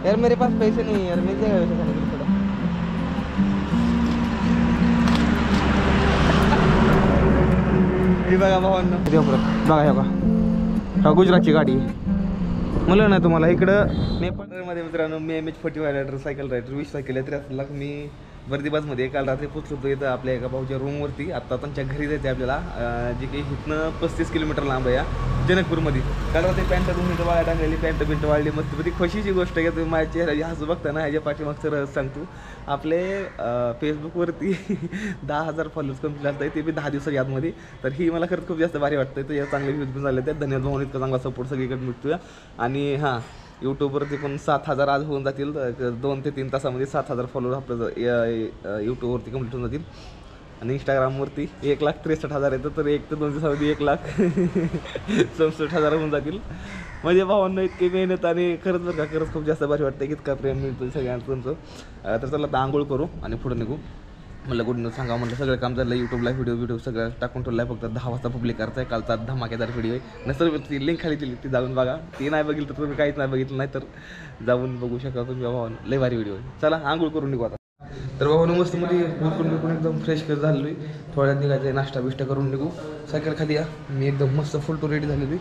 यार मेरे पास पैसे नहीं यार, मिल जाएगा वैसे खाने के लिए थोड़ा। हे बघा भावांनो, बघा हे बघा गुजरातची गाडी म्हणलं ना तुम्हाला. इकडं नेपाळमध्ये मित्रांनो मी MH40 rider cycle rider 20 cycle आहे. 83 लाख मी वर्दीबाजमध्ये काल रात्री पोचलो होतो इथं आपल्या एका भाऊच्या रूमवरती. आत्ता त्यांच्या घरी जायचं आहे आपल्याला, जे की इथनं 35 किलोमीटर लांब आहे या जनकपूरमध्ये. काल रात्री पॅन्ट तुम्ही इथं वाळा टाकलेली, पॅन्ट बिंट वाळली मस्त. ती खुशीची गोष्ट आहे की तुम्ही माझ्या चेहऱ्याची हसू बघताना ह्याच्या पाठीमागचं रहस्य सांगतो. आपले फेसबुकवरती 10,000 फॉलोअर्स कंप्लीट असतात, ते बी 10 दिवसाच्या आतमध्ये. तर ही मला खरंच खूप जास्त भारी वाटतं. तर या चांगले व्ह्यूज पण झाले आहेत. धन्यवाद भाऊ, इतका चांगला सपोर्ट सगळीकडे मिळतो. आणि हां, यूट्यूबवरती पण 7,000 आज होऊन जातील. 2 ते 3 तासामध्ये 7,000 फॉलोअर आपलं यूट्यूबवरती कंप्लीट होऊन जातील. आणि इंस्टाग्रामवरती 1,63,000 येतं. तर 1 ते 2 दिवसामध्ये 1,67,000 होऊन जातील. म्हणजे भावांना इतकी मेहनत आणि खरंच बरं का, खरंच खूप जास्त भारी वाटतं की इतका प्रेम मिळतो सगळ्यांचं तुमचं. तर चला आता आंघोळ करू आणि पुढे निघू. म्हटलं गुड न्यूज सांगा, म्हटलं सगळं काम झालं. यूट्यूबला व्हिडिओ सगळं टाकून ठेवलं आहे. फक्त 10 वाजता पब्लिक करायचं आहे. कालचा धमाकेदार व्हिडिओ आहे. नसर ती लिंक खाली दिली, ती जाऊन बघा. ती नाही बघितलं तर तुम्ही काहीच नाही बघितलं, नाही तर जाऊन बघू शकता तुम्ही. भावानं लय भारी व्हिडिओ आहे. चला आंघोळ करून निघू आता. तर भावानं मस्त मध्ये बिलकुल एकदम फ्रेश कर झालेलो आहे. थोड्यात निघायचं आहे, नाश्ता बिष्टा करून निघू. सायकल खाली या, मी एकदम मस्त फुल टू रेडी झालेली.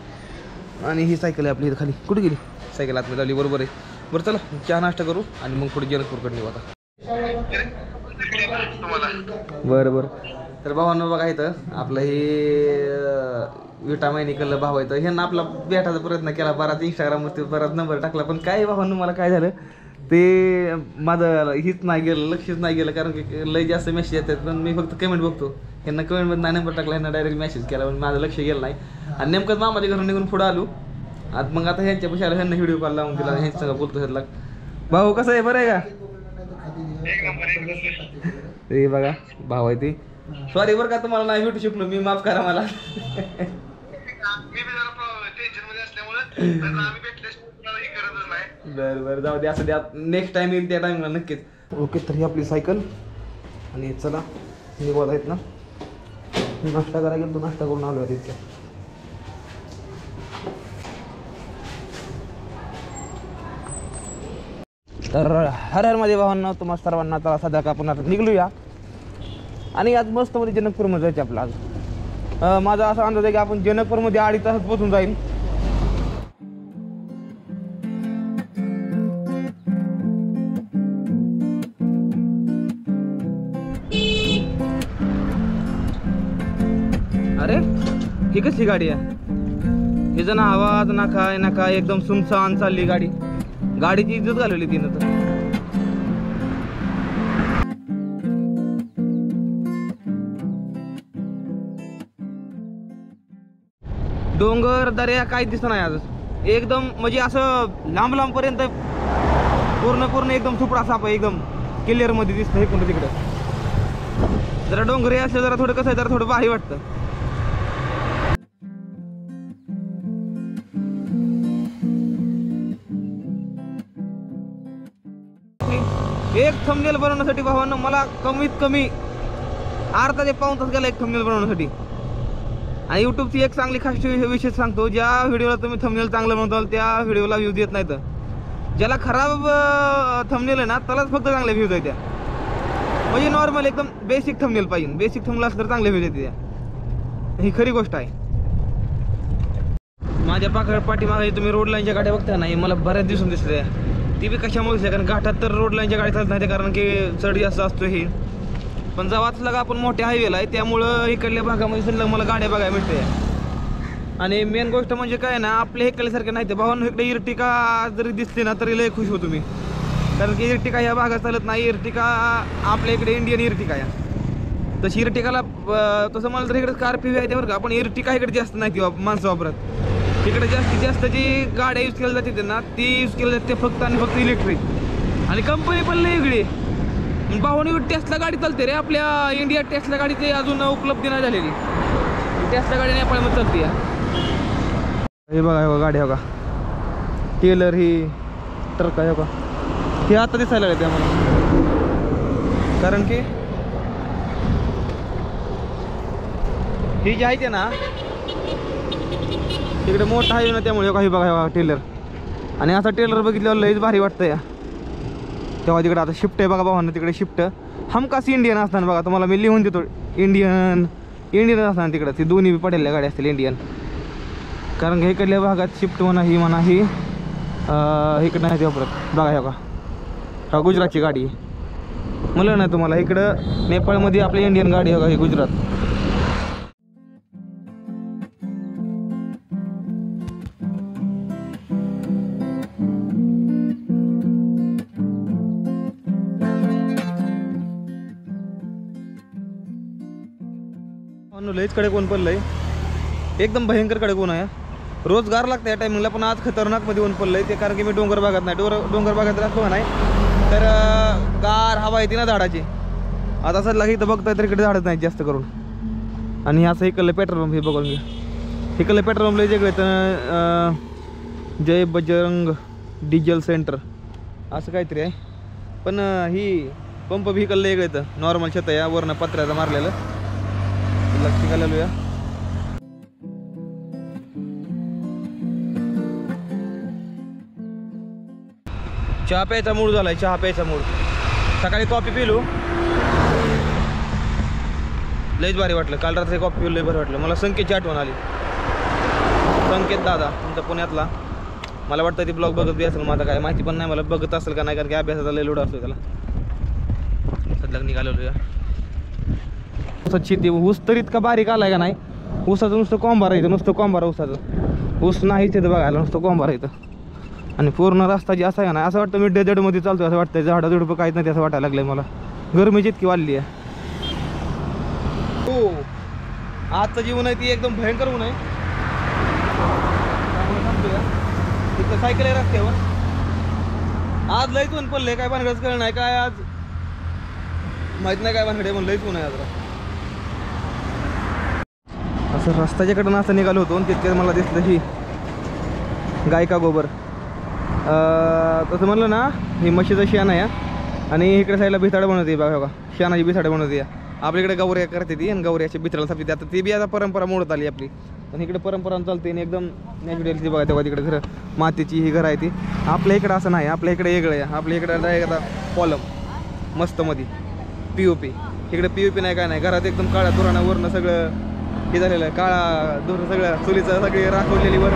आणि ही सायकल आहे आपली इथं खाली. कुठे गेली सायकल? आतमध्ये लावली, बरोबर आहे. बरं चला चहा नाश्ता करू आणि मग पुढे जनकपूरकडे निघू आता. बरं बरं. तर भावांनो बघा इथं आपलं हे विटामिनिकल भाव येतं. ह्यांना आपला भेटायचा प्रयत्न केला, बराच इंस्टाग्रामवरती बराच नंबर टाकला. पण काय भावांनो मला काय झालं ते माझं हीच नाही गेलं, लक्षच नाही गेलं. कारण की लय जास्त मेसेज येतात, पण मी फक्त कमेंट बघतो. ह्यांना कमेंटमध्ये नाही नंबर टाकला, ह्यांना डायरेक्ट मेसेज केला, पण माझं लक्ष गेलं नाही. आणि नेमकंच मामाच्या घरून निघून पुढं आलो. आता मग आता ह्यांच्या पैशाला ह्यांना व्हिडिओ कॉल लावून दिला. ह्यांच्या सगळं बोलतो ह्याला. भाऊ कसं आहे, बरं आहे का? ते बघा भाव आहे ते. सॉरी बरं का, तुम्हाला नाही भेटू शकलो मी, माफ करा मला. बरं बरं जाऊ दे, असं द्या. नेक्स्ट टाइम येईल त्या टाइमला नक्कीच. ओके, तर ही आपली सायकल. आणि चला निघाला आहेत ना, नाश्ता करायला गेलो, नाश्ता करून आलो आहे तिथे. तर हर हर मध्ये भावांना तुम्हाला सर्वांना आता सध्या का आपण आता निघलूया. आणि आज मस्त मध्ये जनकपूरमध्ये जायचं आपलं आज. माझा असा अंदाज आहे की आपण जनकपूरमध्ये 2.5 तासात पोहोचून जाईल. अरे ही कशी गाडी आहे? हिचं ना आवाज ना काय ना काय, एकदम सुनसान चालली गाडी. गाडीची इज्जत घालवली तिनं तर. डोंगर दर्या काहीच दिसत नाही आज. एकदम म्हणजे असं लांब लांब पर्यंत पूर्ण एकदम सुपडा साप आहे, एकदम क्लिअर मध्ये दिसतं. इकडून तिकडं जरा डोंगरे असलं जरा थोडं कसं आहे, जरा थोडं भारी वाटतं. एक थंबनेल बनवण्यासाठी भावांना मला कमीत कमी अर्धा ते पाऊण तास गेला एक थंबनेल बनवण्यासाठी. आणि यूट्यूबची एक चांगली खास विशेष सांगतो, ज्या व्हिडिओला तुम्ही थंबनेल चांगलं बनवताल त्या व्हिडिओला व्ह्यूज येत नाहीत. ज्याला खराब थंबनेल आहे ना त्यालाच फक्त चांगले व्ह्यूज आहेत. त्या म्हणजे नॉर्मल एकदम बेसिक थंबनेल पाहिजे. बेसिक थंबनेल असलं तर चांगले व्ह्यूज येते त्या. ही खरी गोष्ट आहे. माझ्या पाठीमागे तुम्ही रोड लाईनच्या गाड्या बघता नाही, मला बऱ्याच दिवसून दिसल्या. ती बी कशामुळे दिसल्या, कारण घाटात तर रोड लाईनच्या गाडी चालत नाही, कारण की चढ जास्त असतो हे. पण जेव्हा लगा आपण मोठ्या हायवेला आहे त्यामुळं इकडल्या भागामध्ये सलग मला गाड्या बघायला मिळते. आणि मेन गोष्ट म्हणजे काय ना, आपल्या इकडल्यासारखे नाही ते भावांनो. इकडे इर्टिका जरी दिसते ना तरी लय खुश होतो मी, कारण की इर्टिका ह्या भागात चालत नाही. इर्टिका आपल्या इकडे इंडियन इर्टिका आहे. तशी इर्टिकाला तसं मला तर इकडे स्कॉर्पिओ आहे बरं का, पण इर्टिका इकडे जास्त नाही ती माणसं वापरत. इकडे जास्तीत जास्त जी गाड्या यूज केल्या जाते ना, ती यूज केल्या जाते फक्त आणि फक्त इलेक्ट्रिक. आणि कंपनी पण लय वेगळी. भावानी टेस्ला गाडी चालते रे आपल्या इंडिया. टेस्ला गाडी ते अजून उपलब्ध नाही झालेली. टेस्ला गाडी नेपाळमध्ये चालते. हे बघा हे गाडी, हो का टेलर, ही ट्रक आहे, हो का हे आता दिसायला लागते आम्हाला. कारण की ही जी आहे ते ना तिकडे मोठा आहे ना, त्यामुळे काही बघा टेलर. आणि असा टेलर बघितल्यावर लयच भारी वाटतं या. तेव्हा तिकडे आता शिफ्ट आहे बघा भावांना, तिकडे शिफ्ट हमखास इंडियन असताना बघा, तुम्हाला मी लिहून देतो इंडियन असताना तिकडं ती दोन्ही बी पडलेल्या गाड्या असतील इंडियन. कारण की इकडल्या भागात शिफ्ट म्हणा ही इकडं नाही ते वापरत बघा. हे का गुजरातची गाडी म्हणलं ना तुम्हाला, इकडं नेपाळमध्ये आपली इंडियन गाडी आहे का ही गुजरात. लईच कडे कोण पडलंय, एकदम भयंकर कडे कोण आहे. रोज गार लागतं या टायमिंगला, पण आज खतरनाक मध्ये ऊन पडलंय. ते कारण की मी डोंगर भागात नाही, डोंगर भागात राहतो नाही, तर गार हवा येते ना झाडाची. आता असं लागे इथं बघताय तर इकडे झाडच नाहीत जास्त करून. आणि असं इकडलं पेट्रोल पंप हे बघून घ्या, इकडलं पेट्रोल पंप लय वेगळं तर जय बजरंग डिझेल सेंटर असं काहीतरी आहे. पण ही पंप बी इकडलं वेगळं येतं, नॉर्मल छत आहे वरनं पत्र्याचं मारलेलं. लक्ष घालायला या. चहा प्यायचा मूड झालाय, चहा प्यायचा मूड. सकाळी कॉफी पिलो, लयच भारी वाटलं. काल रात्री कॉफी पिलो, लय भारी वाटलं. मला संकेतची आठवण आली. संकेत दादा तुमचा पुण्यातला, मला वाटतं ती ब्लॉग बघत बी असेल, माझा काय माहिती पण नाही मला बघत असेल का नाही, कारण की अभ्यासाचा लय लोड असतो त्याला. सध्या निघालेलो या शेती. ऊस तर इतका बारीक आलाय का नाही, ऊसाचं नुसतं कोंबार इथं, नुसतं कोंबार ऊसाचं. ऊस नाहीच इथं बघायला, नुसतं कोंबार इथं. आणि पूर्ण रस्ता जी असा आहे ना, असं वाटतं मी डेझर्टमध्ये चालतो असं वाटतं. झाडं झुडपं काहीच नाही असं वाटायला लागलंय मला. गरमीची इतकी वाढली आहे. हो आजचं जीवन आहे ती एकदम भयंकर ऊन आहे. तिथं सायकल आहे रस्त्यावर. आज लयच ऊन पडलंय, काय भानगडच कळलं नाही काय आज, माहित नाही काय भानगडे म्हणून लयच ऊन आहे आज. असं रस्त्याच्याकडून असं निघालो होतो, तितक्यात मला दिसलं ही गाय का गोबर. तसं म्हणलं ना, ही म्हशीचं शेण आहे आणि इकडे साईडला बिथाड बनवते बघा बघा, शेणाची बिथाड बनवते. आपल्याकडे गौऱ्या करते ती आणि गौऱ्याच्या बिथाडाला सापते. आता ती बी आता परंपरा मोडत आली आपली, पण इकडे परंपरा चालते आणि एकदम नॅचरल ती बघा. तेव्हा तिकडे घरं मातीची ही घरं आहे ती. आपल्या इकडं असं नाही, आपल्या इकडे वेगळं आहे. आपल्या इकडे आता कॉलम मस्त मध्ये POP. इकडे POP नाही काय नाही, घरात एकदम काळ्या धुराणावरनं सगळं हे झालेलं आहे. काळा धुर सगळं, चुलीचं सगळी राखवलेली वर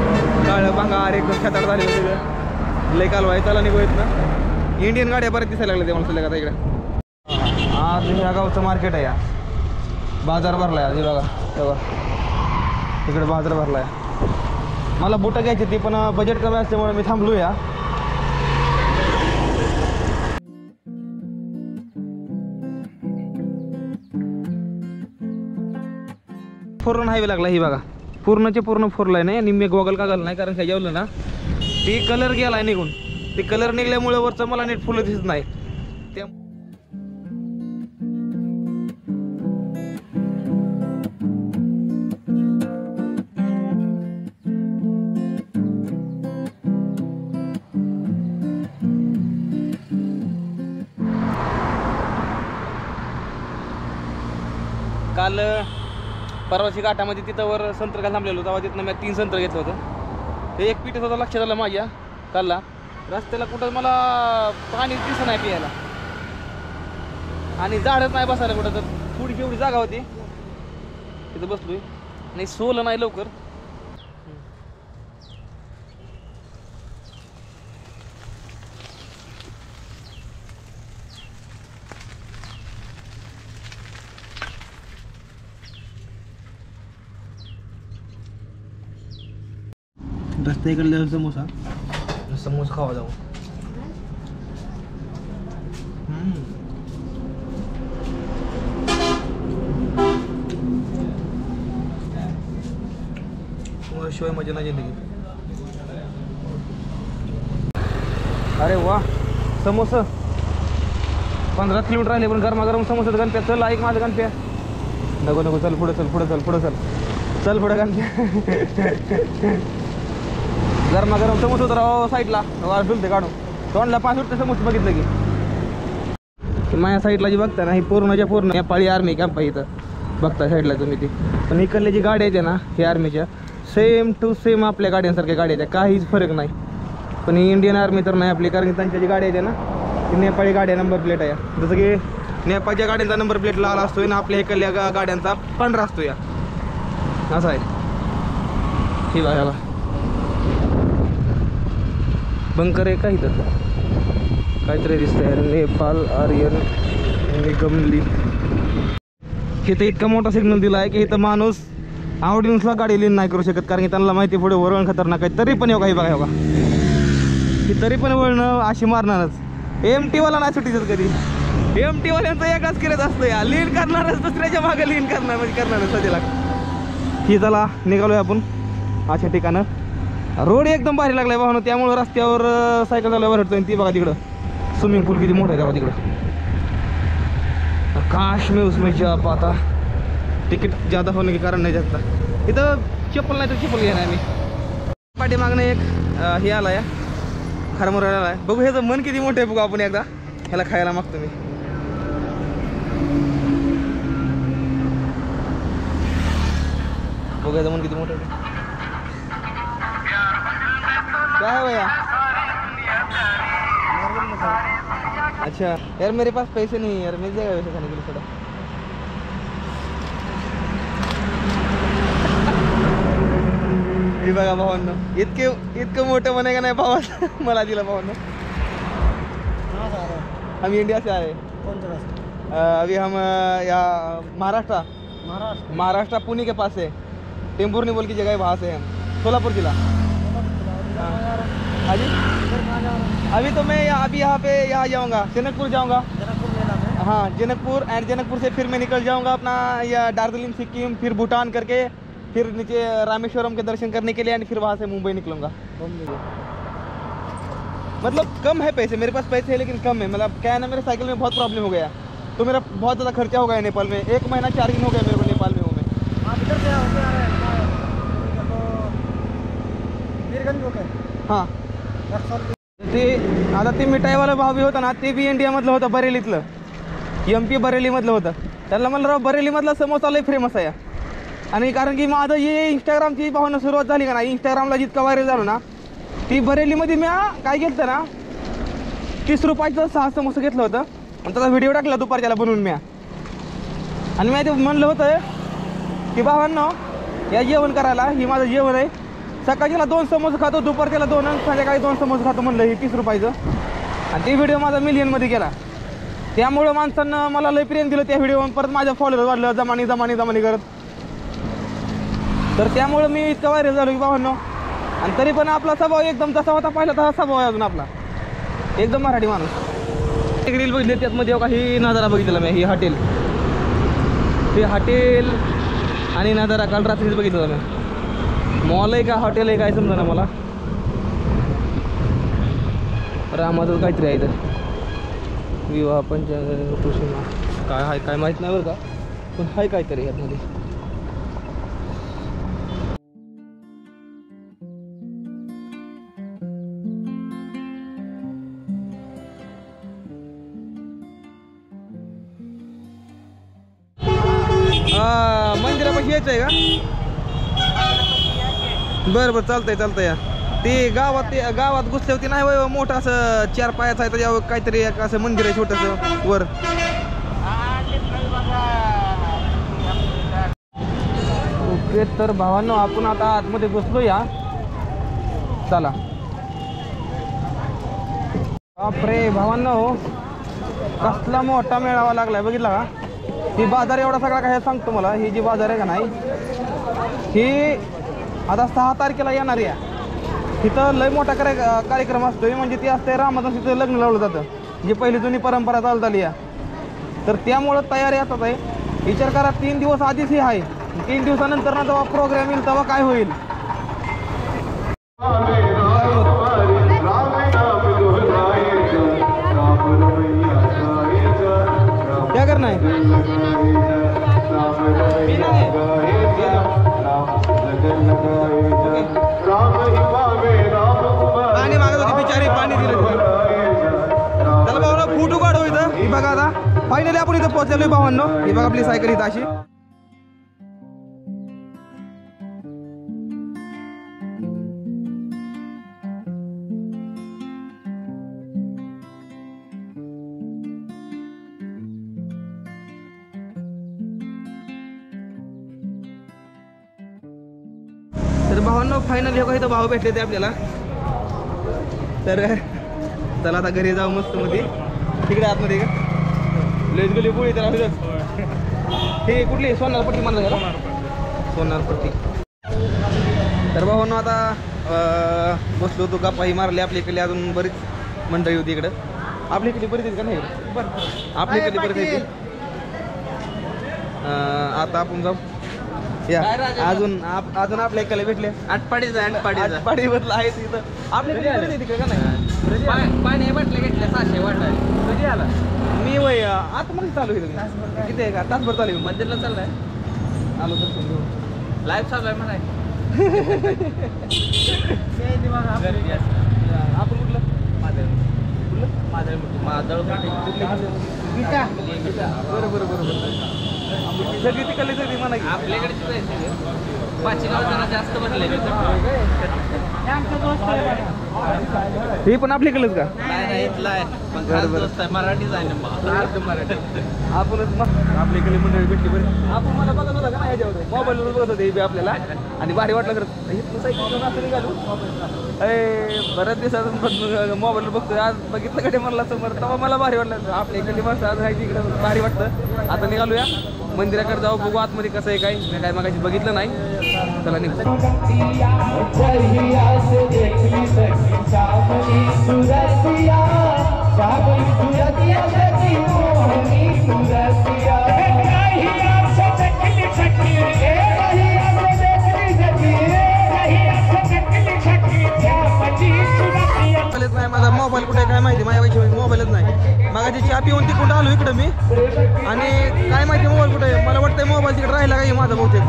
काळं भांगार एकदम खेताड झालेलं सगळं. लय कालवा आहे त्याला निघत ना. इंडियन गाड्या बऱ्याच दिसायला लागल्या ते मला सगळ्या आता इकडे. आज ह्या गावचं मार्केट आहे, या बाजार भरलाय आज बघा तेव्हा. तिकडे बाजार भरलाय. मला बुटं घ्यायची ती, पण बजेट कमी असल्यामुळे मी थांबलो या. फोरन हायवे लागला ही बघा, पूर्णचे पूर्ण फोरलाय नाही. आणि मी गॉगल का घाल नाही, कारण काय जेवलं ना ती कलर गेलाय निघून. ते कलर निघल्यामुळे वरचं मला नीट फुलं दिसत नाही. त्या काल परवाची घाटामध्ये तिथं वर संत्र घाल थांबलेलो, तेव्हा तिथनं मी 3 संत्र घेतलं होतं. ते एक पीठ होतं लक्षात आलं माझ्या कालला. रस्त्याला कुठं मला पाणी दिसत नाही प्यायला, आणि झाडच नाही बसायला कुठं. तर थोडीशी एवढी जागा होती, तिथं बसलोय आणि सोलं नाही लवकर. रस्ता इकडे समोसा खावा जाऊ. शिवाय मजा नाही जिंदगी. अरे वा, समोसा 15 किलोमीटर राहिले, पण गरमागरम समोसा. गणप्या चल, ऐक माझं गणप्या. नको चल पुढे, चल पुढे, चल पुढे, चल पुढे गणप्या. गरमागरम समोसा होता राव साईडला, डुलते काढून तोंडला 5 रुपये समोसा बघितलं की. माझ्या साईडला जी बघता ना, ही पूर्णच्या पूर्ण नेपाळी आर्मी कॅम्प आहे इथं बघता साईडला तुम्ही ती. पण इकडले जी गाड्या आहेत ना, ही आर्मीच्या सेम टू सेम आपल्या गाड्यांसारख्या गाड्या आहेत, काहीच फरक नाही. पण ही इंडियन आर्मी तर नाही आपली, कारण की त्यांच्या जी गाड्या आहेत ना ही नेपाळी गाड्या नंबर प्लेट आहे. जसं की नेपाळच्या गाड्यांचा नंबर प्लेट लाल असतोय ना आपल्या इकडल्या गाड्यांचा पांढरा असतो या. असं आहे ही बघायला. बंकर आहे का इथं काहीतरी दिसतंय. नेपाल आर्यन निगमली. इथं इतका मोठा सिग्नल दिला आहे की इथं माणूस आवडीनुसार गाडी लीन नाही करू शकत, कारण की त्यांना माहिती पुढे वळण खतरनाक आहे. तरी पण योगा ही बघा ही तरी पण वळणं अशी मारणारच. MT वाला नाही सुटीच कधी. MT वाल्यांचं एकाच किरत असतं या, लीन करणारच दुसऱ्याच्या मागे लीन करणार म्हणजे करणारच सध्याला. ही चला निघालोय आपण अशा ठिकाणं. रोड एकदम भारी लागलाय वाहन, त्यामुळे रस्त्यावर सायकल चालवायला भेटतोय. ती बघा तिकडं स्विमिंग पूल किती मोठा आहे तेव्हा तिकडं. काश में उसमें जा पाता. तिकीट ज्यादा होने के कारण नाही जाता. इथं चप्पल नाही तर चप्पल घेणार मी. पाठीमागणं एक हे आला या खरमर आला आहे. बघू ह्याचं मन किती मोठं आहे बघू आपण एकदा. ह्याला खायला मागतो मी. बघू ह्याचं मन किती मोठं आहे. क्या है भैया? अच्छा यार मेरे पास पैसे नहीं है यार, मिल जाएगा वैसे खाने के लिए थोड़ा. हे बघा भावांनो, इतकं मोठं म्हणे का नाही भावा मला दिला भावांनो. हम इंडिया से आए. अभी हम यहाँ महाराष्ट्र पुणे के पास है. टेम्पुरनी बोल की जगह है, वहाँ से हम सोलापुर जिला. हाँ जी अभी तो मैं अभी यहाँ पे यहाँ जाऊँगा, जनकपुर जाऊँगा. हाँ जनकपुर, एंड जनकपुर से फिर मैं निकल जाऊँगा अपना या दार्जिलिंग सिक्किम, फिर भूटान करके फिर नीचे रामेश्वरम के दर्शन करने के लिए, एंड फिर वहाँ से मुंबई निकलूँगा. मतलब कम है पैसे, मेरे पास पैसे है लेकिन कम है. मतलब क्या है ना, मेरे साइकिल में बहुत प्रॉब्लम हो गया तो मेरा बहुत ज़्यादा खर्चा हो गया नेपाल में. 1 महीना 4 दिन हो गया मेरे को नेपाल में हूँ मैं. हां ते आता ते मिठाईवाला भाव बी होता ना, ते बी इंडियामधलं होतं, बरेलीतलं. MP बरेलीमधलं होतं. त्यांना म्हणलं राव बरेलीमधला समोसा लय फेमस आहे. आणि कारण की माझं हे इंस्टाग्रामची भावना सुरुवात झाली का नाही, इंस्टाग्रामला जितका व्हायरल झालो ना, ती बरेलीमध्ये मी काय घेतलं ना 30 रुपयाचं 6 समोसा घेतलं होतं आणि त्याचा व्हिडिओ टाकला दुपारच्याला बनवून मी. आणि मी ते म्हणलं होतं की भावांनो या जेवण करायला, ही माझं जेवण आहे. सकाळच्याला 2 समोसे खातो, दुपारच्याला 2 आणि संध्याकाळी 2 समोसे खातो म्हणलं हे 30 रुपयाचं. आणि ते व्हिडिओ माझा मिलियनमध्ये गेला. त्यामुळं माणसांना मला लय प्रेम दिलं त्या व्हिडिओवर. परत माझ्या फॉलोअर वाढलं जमानी करत. तर त्यामुळं मी इतकं व्हायरल झालो की भावांनो. आणि तरी पण आपला स्वभाव एकदम जसा होता पहिला तसा स्वभाव आहे अजून आपला, एकदम मराठी माणूस. एक रील बघितली त्यातमध्ये काही नजारा बघितला मी. ही हॉटेल आणि नजारा काल रात्रीच बघितलं मी. मॉल आहे का हॉटेल आहे काय समजा ना मला. रामाचं काहीतरी आहे इथं. विवाह पंचायत काय आहे काय माहीत नाही बरं का, पण आहे काहीतरी यातमध्ये. मंदिरापाशी यायचं आहे का? बरं चालतंय या. ते गावात घुसले होते नाही वय मोठं असं 4 पायाचं आहे त्याच्यावर काहीतरी एक असं मंदिर आहे छोटंसं वर. ओके तर भावांनो आपण आता आतमध्ये बसलो या. चला. बापरे भावांनो कसला मोठा मेळावा लागलाय बघितला का. ही बाजार एवढा सगळा काय सांगतो मला. ही जी बाजार आहे का नाही ही आता 6 तारखेला येणार आहे. तिथं लय मोठा कार्यक्रम असतोय. म्हणजे ती असते रामाचं तिथं लग्न लावलं जातं, जी पहिली जुनी परंपरा चालत आली आहे. तर त्यामुळं तयारी येतात आहे. विचार करा 3 दिवस आधीच ही आहे. 3 दिवसानंतर ना जेव्हा प्रोग्राम येईल तेव्हा काय होईल. क्या करना है? पाणी मागत होती बिचारी, पाणी दिलं. चला भावांनो फोटो काढू इथं. ही बघा आता फायनली आपण इथं पोहोचलोय भावांनो. ही बघा आपली सायकल इथं अशी. तर भावांना फायनल हे इथं भाव भेटले ते आपल्याला. तर चला आता घरी जाऊ मस्त मध्ये. तिकडे आतमध्ये का लेच गेली पोळी तर हे कुठली सोनारपट्टी म्हणलं गेला सोनारपट्टी. तर भावांना आता बसलो होतो गप्पाही मारली. आपल्या इकडे अजून बरीच मंडळी होती इकडं. आपल्या इकडे बरीच आहेत का नाही आपल्या इकडे बरीच येते. आता आपण जाऊ या अजून आपल्या इकडे भेटले आटपाडी बदला आहे तिथं आपल्या इकडे का नाही पाणी वाटलं घेतलं 600 वाटायला. कधी आला मी वय आता मग चालू आहे किती आहे का तासभर चालू आहे. मंदिरला चाललाय आलो तर लाईव्ह चालू आहे म्हणाय. आपण कुठलं मादळ बरं सगळी तिकडली सगळी म्हणा की आपल्याकडे पाचगाव जरा जास्त भरले. हे पण आपल्याकडलंच का नाही इथला आहे पण खास दोस्त आहे. मराठीच आहे ना मराठी. आपणच मग आपल्याकडे मंडळी भेटली बरं. आपण मला बघत होता का नाही ह्याच्यावर मोबाईलवर बघत होते हे आपल्याला आणि भारी वाटलं खरं. सायकल घेऊन असं निघालो बऱ्याच दिवसातून मोबाईलवर बघतोय. आज बघितलं कडे म्हणला समोर तेव्हा मला भारी वाटलं. आपल्या इकडे मस्त आज आहे तिकडे भारी वाटतं. आता निघालूया मंदिराकडे जाऊ बघू आतमध्ये कसं आहे काय मी काय मागाशी बघितलं नाही. चला निघतो. नाही माझा मोबाईल कुठे काय माहिती माझ्या मोबाईलच नाही. मागाची चहा पिऊन तिकडून आलो इकडं मी आणि काय माहिती मोबाईल कुठे मला वाटतं मोबाईल तिकडे राहिला काही माझा बहुतेक.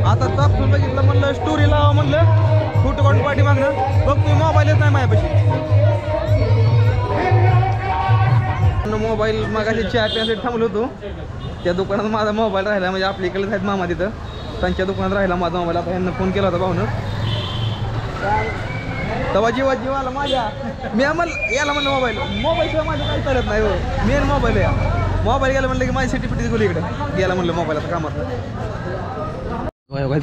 आता तापसून बघितलं म्हणलं स्टोरी लावा म्हणलं फोटो काढून पाठी मागणं बघ तुम्ही मोबाईलच नाही माझ्यापाशी. मोबाईल मागाशी चहा पिण्यासाठी थांबलो होतो त्या दुकानात माझा मोबाईल राहिला. म्हणजे आपल्या इकडेच आहेत मामा तिथं त्यांच्या दुकानात राहिला माझा मोबाईल. आता यांना फोन केला होता भाऊनं तेव्हा जीव आला माझ्या. मी याला म्हणलं मोबाईल शिवाय माझं काही चालत नाही हो. मेन मोबाईल आहे. मोबाईल गेला म्हणलं की माझी सिटी पिटी गेली इकडे गेला म्हणलं मोबाईल आता कामातलं.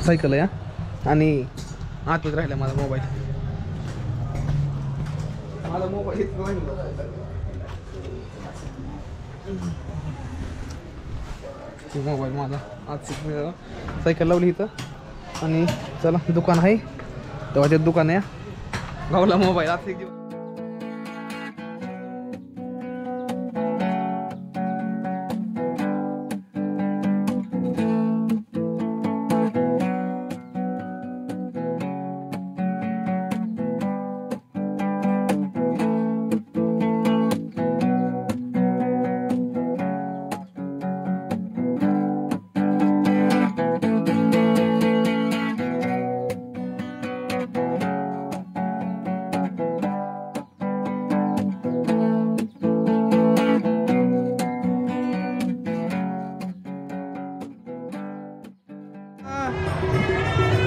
सायकल या आणि आतच राहिला माझा मोबाईल. मोबाईल माझा आज सायकल लावली इथं आणि चला दुकान आहे तेव्हा ते दुकान आहे गावला मोबाईल आज एक दिवस.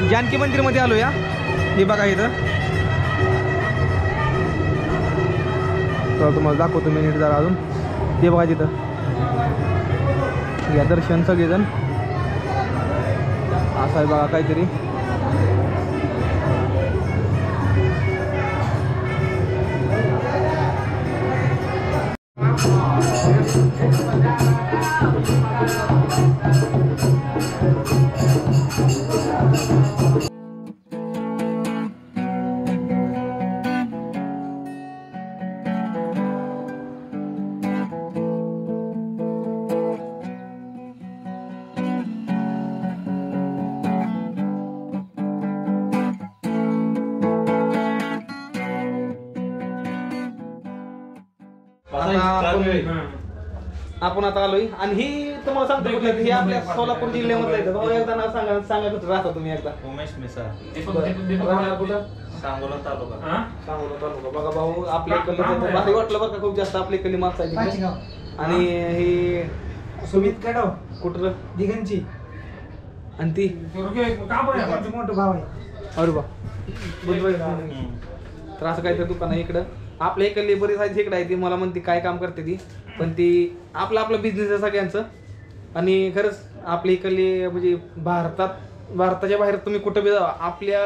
जानकी मंदिर मध्ये आलो या. हे बघा इथं तुम्हाला दाखवतो मी नीट जरा अजून. ते बघा तिथं या दर्शन सगळेजण असं आहे बघा काहीतरी. आपण आता आलोय आणि ही तुम्हाला सांगतो कुठलं ही आपल्या सोलापूर जिल्ह्यामध्ये येतं. भाऊ एकदा नाव सांगा कुठं राहता तुम्ही एकदा. उमेश मिसाळ कुठं सांगोला तालुका. सांगोला तालुका. बघा भाऊ आपल्या इकडलं भारी वाटलं बघा खूप जास्त. आपल्या इकडली माणसं आहे आणि ही सुमित कडाव कुठलं दिगंची आणि ती मोठं भाव आहे. अरे बा तर असं काहीतरी दुकान आहे इकडं. आपल्या इकडली बरीच आहेत इकडे आहे ती मला म्हणते काय काम करते ती पण ती आपला बिझनेस आहे सगळ्यांचं. आणि खरंच आपल्या इकडली म्हणजे भारतात भारताच्या बाहेर तुम्ही कुठं बी जावा, आपल्या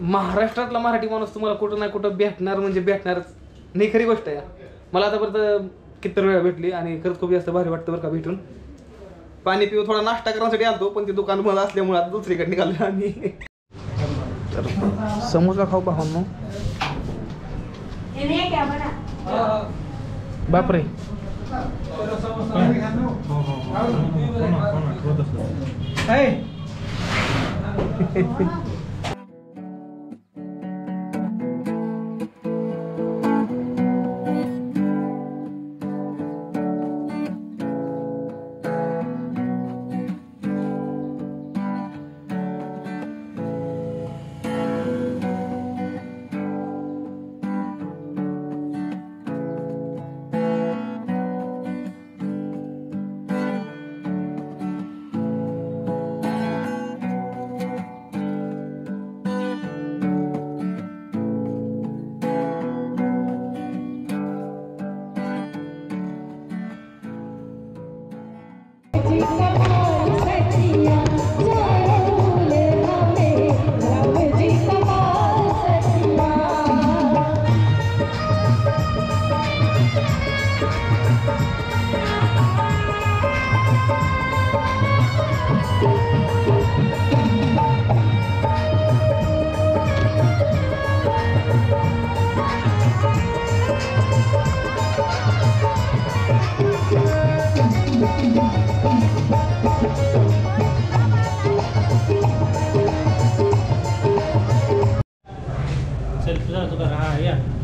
महाराष्ट्रातला मराठी माणूस तुम्हाला कुठं नाही कुठं भेटणार म्हणजे भेटणारच नाही. खरी गोष्ट आहे. मला आतापर्यंत किती वेळा भेटली आणि खरंच खूप जास्त भारी वाटतं बरं का भेटून. पाणी पिऊ थोडा नाश्ता करण्यासाठी आलतो पण ते दुकान बंद असल्यामुळे आता दुसरीकडे निघालो आम्ही. तर समोसा खाऊ पाहून बापरे.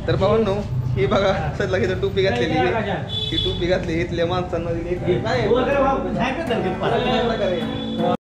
तर भावांनो ही बघा सर लगेच टोपी घातलेली आहे. ही टोपी घातली इथल्या माणसांना